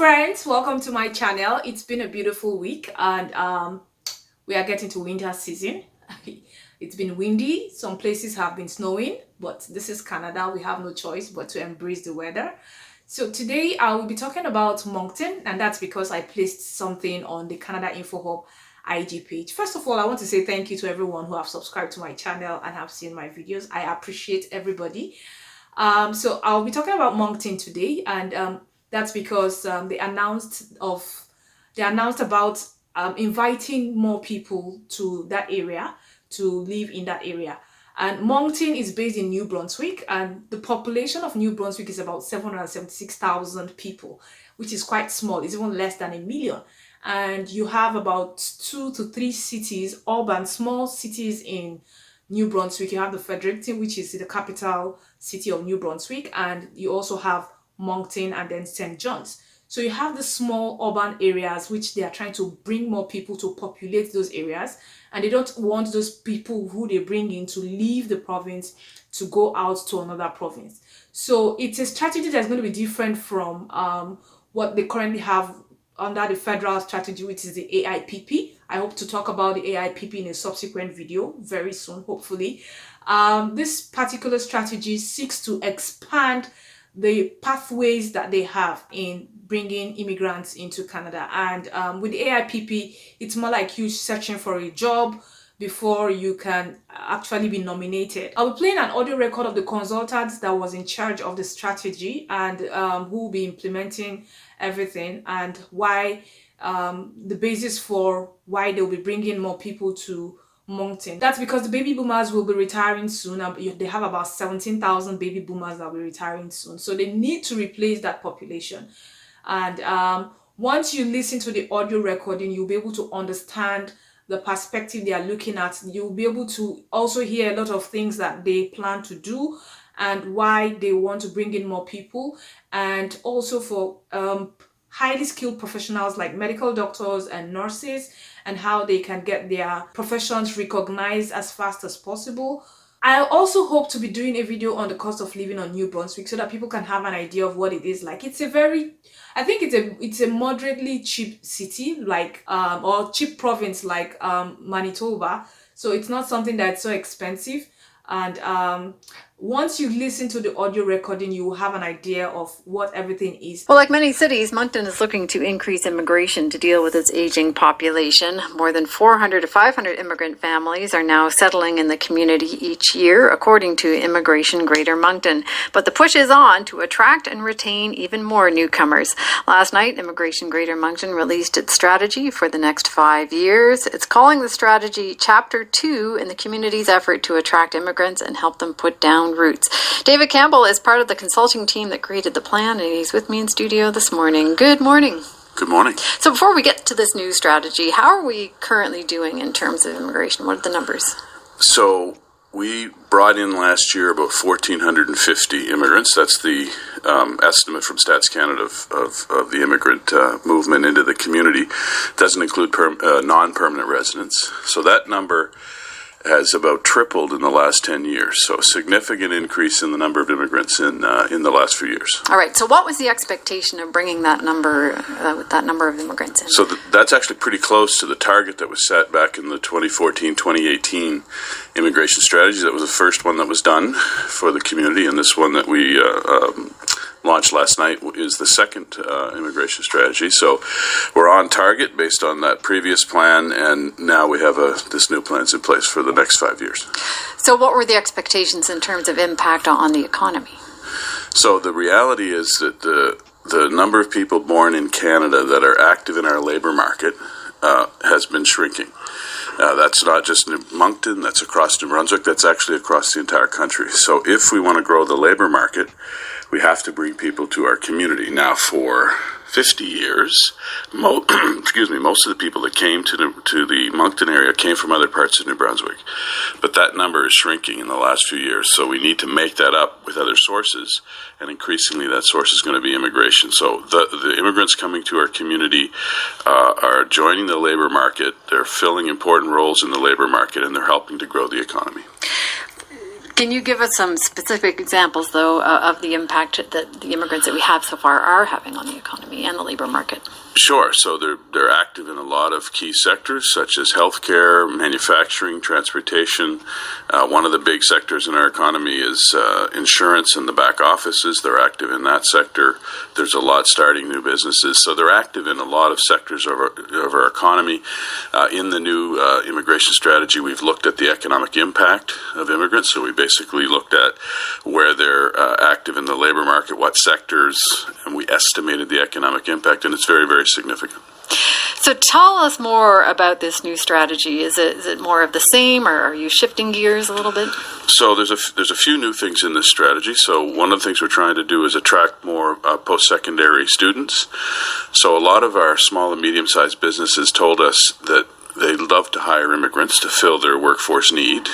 friends, welcome to my channel. It's been a beautiful week and we are getting to winter season. It's been windy, some places have been snowing, but this is Canada. We have no choice but to embrace the weather. So today I will be talking about Moncton, and that's because I placed something on the Canada Info Hub IG page. First of all, I want to say thank you to everyone who have subscribed to my channel and have seen my videos. I appreciate everybody. So I'll be talking about Moncton today, and that's because they announced about inviting more people to that area to live in that area. And Moncton is based in New Brunswick, and the population of New Brunswick is about 776,000 people, which is quite small. It's even less than 1 million. And you have about 2 to 3 cities, urban, small cities in New Brunswick. You have the Fredericton, which is the capital city of New Brunswick, and you also have Moncton and then St. John's. So you have the small urban areas which they are trying to bring more people to populate those areas, and they don't want those people who they bring in to leave the province to go out to another province. So it's a strategy that's going to be different from what they currently have under the federal strategy, which is the AIPP. I hope to talk about the AIPP in a subsequent video very soon, hopefully. This particular strategy seeks to expand the pathways that they have in bringing immigrants into Canada. And with the AIPP, it's more like you searching for a job before you can actually be nominated. I'll be playing an audio record of the consultant that was in charge of the strategy and who will be implementing everything, and why the basis for why they'll be bringing more people to Moncton. That's because the baby boomers will be retiring soon. They have about 17,000 baby boomers that will be retiring soon. So they need to replace that population. And once you listen to the audio recording, you'll be able to understand the perspective they are looking at. You'll be able to also hear a lot of things that they plan to do and why they want to bring in more people. And also for highly skilled professionals like medical doctors and nurses, and how they can get their professions recognized as fast as possible. I also hope to be doing a video on the cost of living on New Brunswick so that people can have an idea of what it is like. It's a very, I think it's a moderately cheap city, like or cheap province like Manitoba. So it's not something that's so expensive. And once you listen to the audio recording, you will have an idea of what everything is. Well, like many cities, Moncton is looking to increase immigration to deal with its aging population. More than 400 to 500 immigrant families are now settling in the community each year, according to Immigration Greater Moncton. But the push is on to attract and retain even more newcomers. Last night, Immigration Greater Moncton released its strategy for the next 5 years. It's calling the strategy Chapter 2 in the community's effort to attract immigrants and help them put down roots. David Campbell is part of the consulting team that created the plan, and he's with me in studio this morning. Good morning. Good morning. So before we get to this new strategy, how are we currently doing in terms of immigration? What are the numbers? So we brought in last year about 1,450 immigrants. That's the estimate from Stats Canada of the immigrant movement into the community. Doesn't include non-permanent residents. So that number has about tripled in the last 10 years. So a significant increase in the number of immigrants in the last few years. All right. So what was the expectation of bringing that number of immigrants in? So that's actually pretty close to the target that was set back in the 2014-2018 immigration strategy. That was the first one that was done for the community, and this one that we launched last night is the second immigration strategy. So we're on target based on that previous plan, and now we have this new plan in place for the next 5 years. So what were the expectations in terms of impact on the economy? So the reality is that the number of people born in Canada that are active in our labor market has been shrinking. That's not just in Moncton, that's across New Brunswick, that's actually across the entire country. So if we want to grow the labor market, we have to bring people to our community. Now, for 50 years, most of the people that came to the Moncton area came from other parts of New Brunswick. But that number is shrinking in the last few years, so we need to make that up with other sources, and increasingly that source is going to be immigration. So the immigrants coming to our community are joining the labor market, they're filling important roles in the labor market, and they're helping to grow the economy. Can you give us some specific examples, though, of the impact that the immigrants that we have so far are having on the economy and the labor market? Sure. So they're active in a lot of key sectors such as healthcare, manufacturing, transportation. One of the big sectors in our economy is insurance and the back offices. They're active in that sector. There's a lot starting new businesses. So they're active in a lot of sectors of our economy. In the new immigration strategy, we've looked at the economic impact of immigrants. So we basically looked at where they're active in the labor market, what sectors, and we estimated the economic impact, and it's very, very significant. So tell us more about this new strategy. Is it more of the same, or are you shifting gears a little bit? So there's a few new things in this strategy. So one of the things we're trying to do is attract more post-secondary students. So a lot of our small and medium-sized businesses told us that they'd love to hire immigrants to fill their workforce need,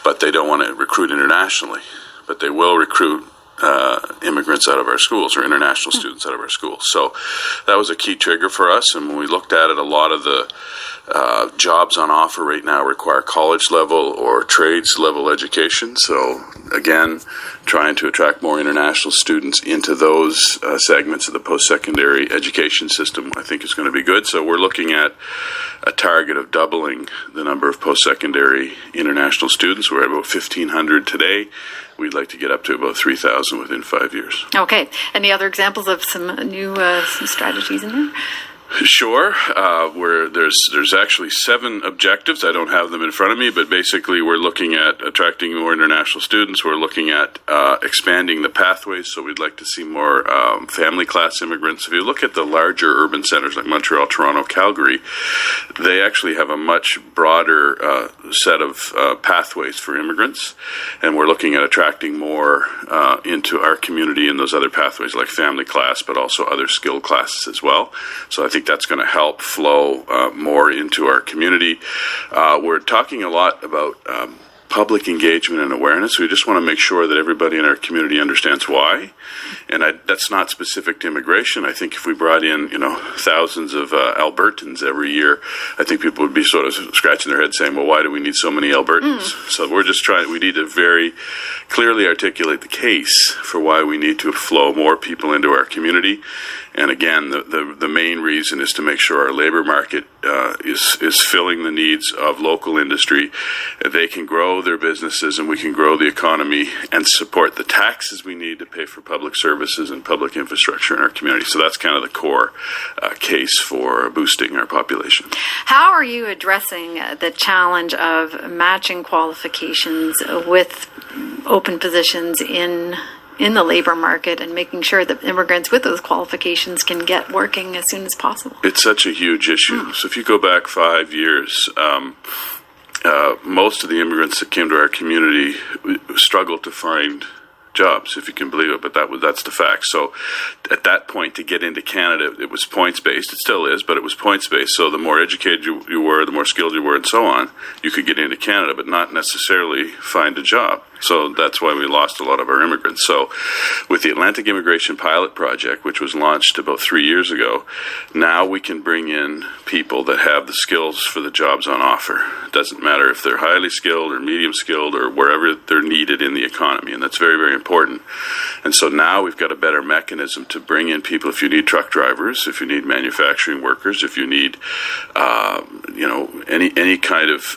but they don't want to recruit internationally. But they will recruit immigrants out of our schools, or international students out of our schools. So that was a key trigger for us. And when we looked at it, a lot of the jobs on offer right now require college level or trades level education. So again, trying to attract more international students into those segments of the post-secondary education system, I think is going to be good. So we're looking at a target of doubling the number of post-secondary international students. We're at about 1,500 today. We'd like to get up to about 3,000 within 5 years. Okay. Any other examples of some new strategies in there? Sure. Where there's actually 7 objectives. I don't have them in front of me, but basically we're looking at attracting more international students. We're looking at expanding the pathways, so we'd like to see more family class immigrants. If you look at the larger urban centers like Montreal, Toronto, Calgary, they actually have a much broader set of pathways for immigrants, and we're looking at attracting more into our community in those other pathways like family class, but also other skilled classes as well. So I think that's going to help flow more into our community. We're talking a lot about public engagement and awareness. We just want to make sure that everybody in our community understands why. And that's not specific to immigration. I think if we brought in, thousands of Albertans every year, I think people would be sort of scratching their head saying, well, why do we need so many Albertans? So we're just we need to very clearly articulate the case for why we need to flow more people into our community. And again, the main reason is to make sure our labor market is filling the needs of local industry. They can grow their businesses and we can grow the economy and support the taxes we need to pay for public services and public infrastructure in our community. So that's kind of the core case for boosting our population. How are you addressing the challenge of matching qualifications with open positions in the labor market and making sure that immigrants with those qualifications can get working as soon as possible? It's such a huge issue. So if you go back 5 years, most of the immigrants that came to our community struggled to find jobs, if you can believe it, but that's the fact. So at that point, to get into Canada, it was points-based. It still is, but it was points-based. So the more educated you were, the more skilled you were, and so on, you could get into Canada, but not necessarily find a job. So that's why we lost a lot of our immigrants. So with the Atlantic Immigration Pilot Project, which was launched about 3 years ago, now we can bring in people that have the skills for the jobs on offer. It doesn't matter if they're highly skilled or medium skilled or wherever they're needed in the economy, and that's very, very important. And so now we've got a better mechanism to bring in people. If you need truck drivers, if you need manufacturing workers, if you need any kind of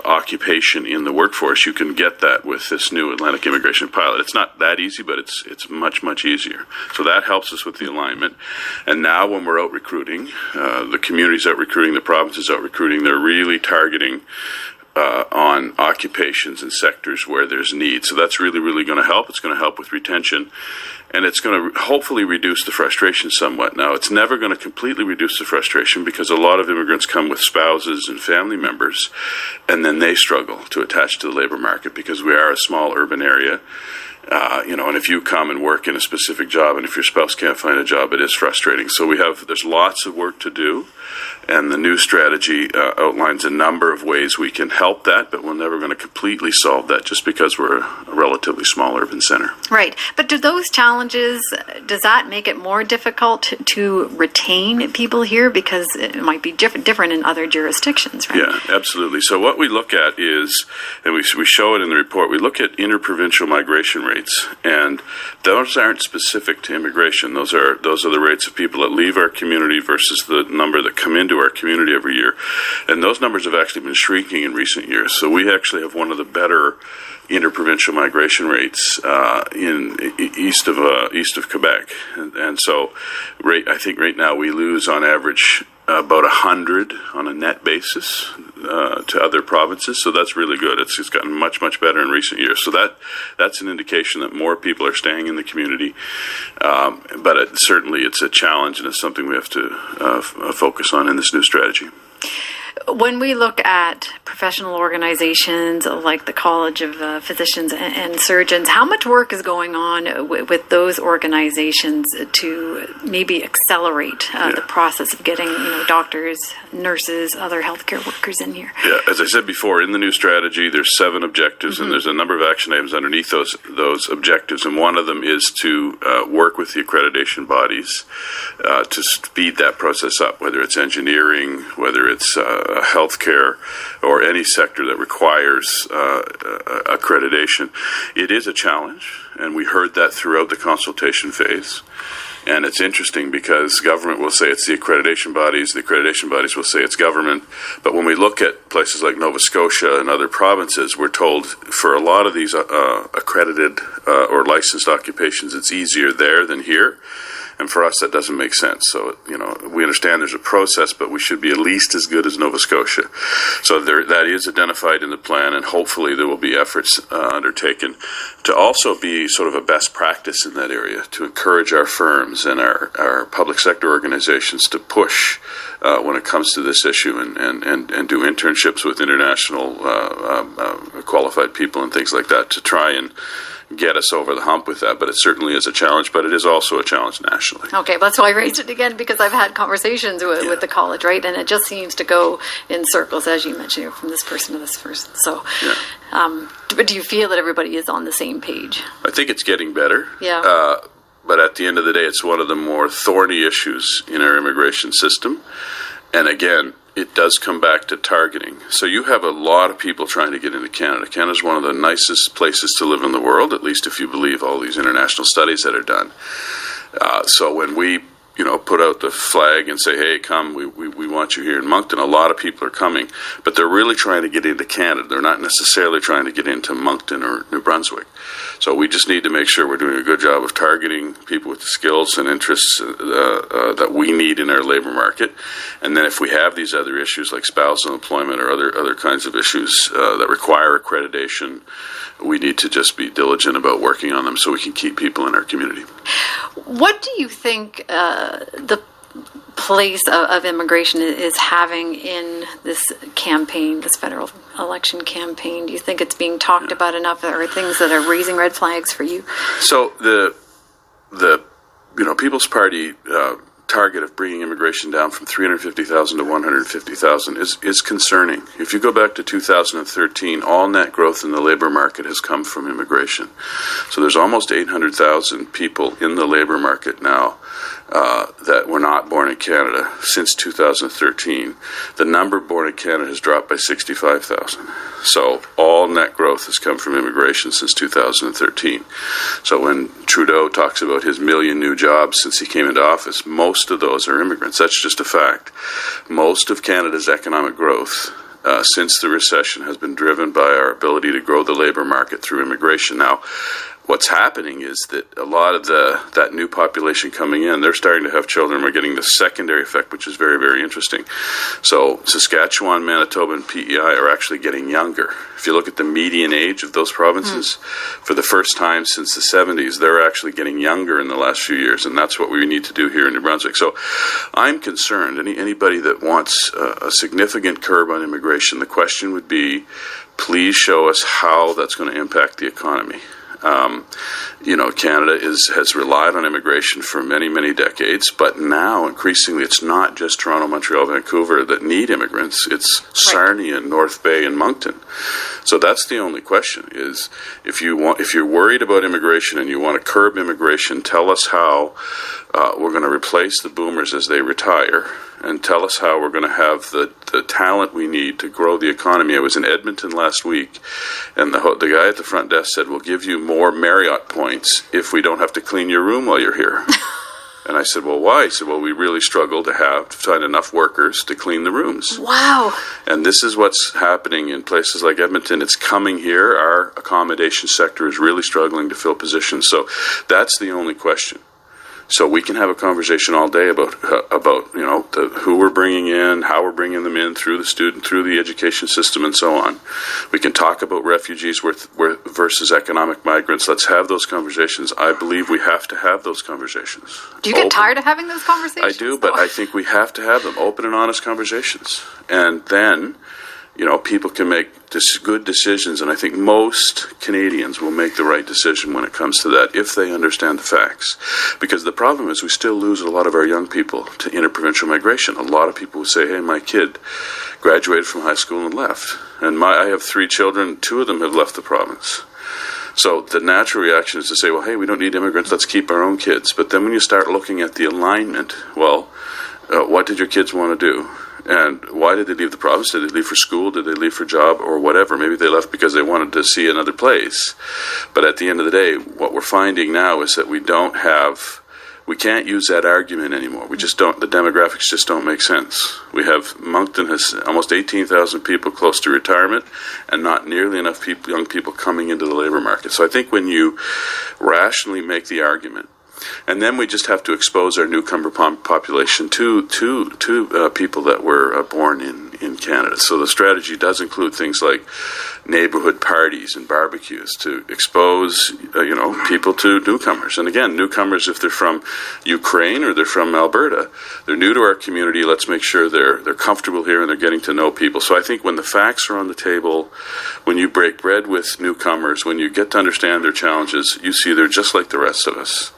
occupation in the workforce, you can get that with this new Atlantic Immigration Pilot. It's not that easy, but it's much, much easier. So that helps us with the alignment. And now when we're out recruiting, the community's out recruiting, the province is out recruiting, they're really targeting on occupations and sectors where there's need. So that's really, really going to help. It's going to help with retention, and it's going to hopefully reduce the frustration somewhat. Now, it's never going to completely reduce the frustration because a lot of immigrants come with spouses and family members, and then they struggle to attach to the labor market because we are a small urban area. And if you come and work in a specific job, and if your spouse can't find a job, it is frustrating. So there's lots of work to do, and the new strategy outlines a number of ways we can help that, but we're never going to completely solve that just because we're a relatively small urban center. Right. But do those challenges, does that make it more difficult to retain people here? Because it might be different in other jurisdictions, right? Yeah, absolutely. So what we look at is, and we show it in the report, we look at interprovincial migration rates, and those aren't specific to immigration. Those are the rates of people that leave our community versus the number that come into our community every year. And those numbers have actually been shrinking in recent years. So we actually have one of the better interprovincial migration rates in east of Quebec, and so I think right now we lose on average about 100 on a net basis to other provinces. So that's really good. It's gotten much better in recent years. So that's an indication that more people are staying in the community. But certainly it's a challenge, and it's something we have to focus on in this new strategy. When we look at professional organizations like the College of Physicians and Surgeons, how much work is going on with those organizations to maybe accelerate the process of getting doctors, nurses, other healthcare workers in here? Yeah, as I said before, in the new strategy, there's 7 objectives, and there's a number of action items underneath those objectives, and one of them is to work with the accreditation bodies to speed that process up, whether it's engineering, whether it's healthcare, or any sector that requires accreditation. It is a challenge, and we heard that throughout the consultation phase. And it's interesting because government will say it's the accreditation bodies will say it's government. But when we look at places like Nova Scotia and other provinces, we're told for a lot of these accredited or licensed occupations, it's easier there than here. And for us, that doesn't make sense. So, we understand there's a process, but we should be at least as good as Nova Scotia. So that is identified in the plan, and hopefully there will be efforts undertaken to also be sort of a best practice in that area, to encourage our firms and our public sector organizations to push when it comes to this issue and do internships with international qualified people and things like that to try and get us over the hump with that. But it certainly is a challenge, but it is also a challenge nationally. Okay, that's why I raised it again, because I've had conversations with the college, right? And it just seems to go in circles, as you mentioned, from this person to this person. So, but do you feel that everybody is on the same page? I think it's getting better. Yeah. But at the end of the day, it's one of the more thorny issues in our immigration system. And again, it does come back to targeting. So you have a lot of people trying to get into Canada. Canada's one of the nicest places to live in the world, at least if you believe all these international studies that are done. So when we put out the flag and say, hey, come, we want you here in Moncton, a lot of people are coming, but they're really trying to get into Canada. They're not necessarily trying to get into Moncton or New Brunswick. So we just need to make sure we're doing a good job of targeting people with the skills and interests that we need in our labor market. And then if we have these other issues like spousal employment or other kinds of issues that require accreditation, we need to just be diligent about working on them so we can keep people in our community. What do you think the place of immigration is having in this campaign, this federal election campaign? Do you think it's being talked about enough, or things that are raising red flags for you? So the People's Party target of bringing immigration down from 350,000 to 150,000 is concerning. If you go back to 2013, all net growth in the labor market has come from immigration. So there's almost 800,000 people in the labor market now that were not born in Canada since 2013. The number born in Canada has dropped by 65,000. So all net growth has come from immigration since 2013. So when Trudeau talks about his 1 million new jobs since he came into office, most of those are immigrants. That's just a fact. Most of Canada's economic growth since the recession has been driven by our ability to grow the labor market through immigration. Now, what's happening is that a lot of that new population coming in, they're starting to have children. We're getting the secondary effect, which is very, very interesting. So Saskatchewan, Manitoba, and PEI are actually getting younger. If you look at the median age of those provinces, for the first time since the 70s, they're actually getting younger in the last few years, and that's what we need to do here in New Brunswick. So I'm concerned. Anybody that wants a significant curb on immigration, the question would be, please show us how that's going to impact the economy. Canada has relied on immigration for many, many decades, but now increasingly it's not just Toronto, Montreal, Vancouver that need immigrants. It's Sarnia, North Bay, and Moncton. So that's the only question: is if you're worried about immigration and you want to curb immigration, tell us how we're going to replace the boomers as they retire, and tell us how we're going to have the talent we need to grow the economy. I was in Edmonton last week, and the guy at the front desk said, "We'll give you more Marriott points if we don't have to clean your room while you're here." And I said, "Well, why?" He said, "Well, we really struggle to find enough workers to clean the rooms." Wow. And this is what's happening in places like Edmonton. It's coming here. Our accommodation sector is really struggling to fill positions. So that's the only question. So we can have a conversation all day about who we're bringing in, how we're bringing them in through the education system, and so on. We can talk about refugees versus economic migrants. Let's have those conversations. I believe we have to have those conversations. Do you get tired of having those conversations? I do, but I think we have to have them, open and honest conversations. And then, people can make good decisions, and I think most Canadians will make the right decision when it comes to that if they understand the facts. Because the problem is we still lose a lot of our young people to interprovincial migration. A lot of people would say, "Hey, my kid graduated from high school and left." And I have 3 children, 2 of them have left the province. So the natural reaction is to say, well, hey, we don't need immigrants, let's keep our own kids. But then when you start looking at the alignment, what did your kids want to do? And why did they leave the province? Did they leave for school? Did they leave for job or whatever? Maybe they left because they wanted to see another place. But at the end of the day, what we're finding now is that we can't use that argument anymore. We just don't, the demographics just don't make sense. Moncton has almost 18,000 people close to retirement and not nearly enough young people coming into the labor market. So I think when you rationally make the argument, and then we just have to expose our newcomer population to people that were born in Canada. So the strategy does include things like neighborhood parties and barbecues to expose people to newcomers. And again, newcomers, if they're from Ukraine or they're from Alberta, they're new to our community. Let's make sure they're comfortable here and they're getting to know people. So I think when the facts are on the table, when you break bread with newcomers, when you get to understand their challenges, you see they're just like the rest of us.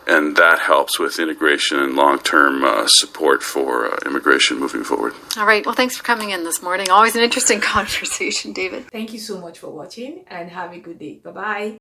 And that helps with integration and long-term support for immigration moving forward. All right. Well, thanks for coming in this morning. Always an interesting conversation, David. Thank you so much for watching and have a good day. Bye-bye.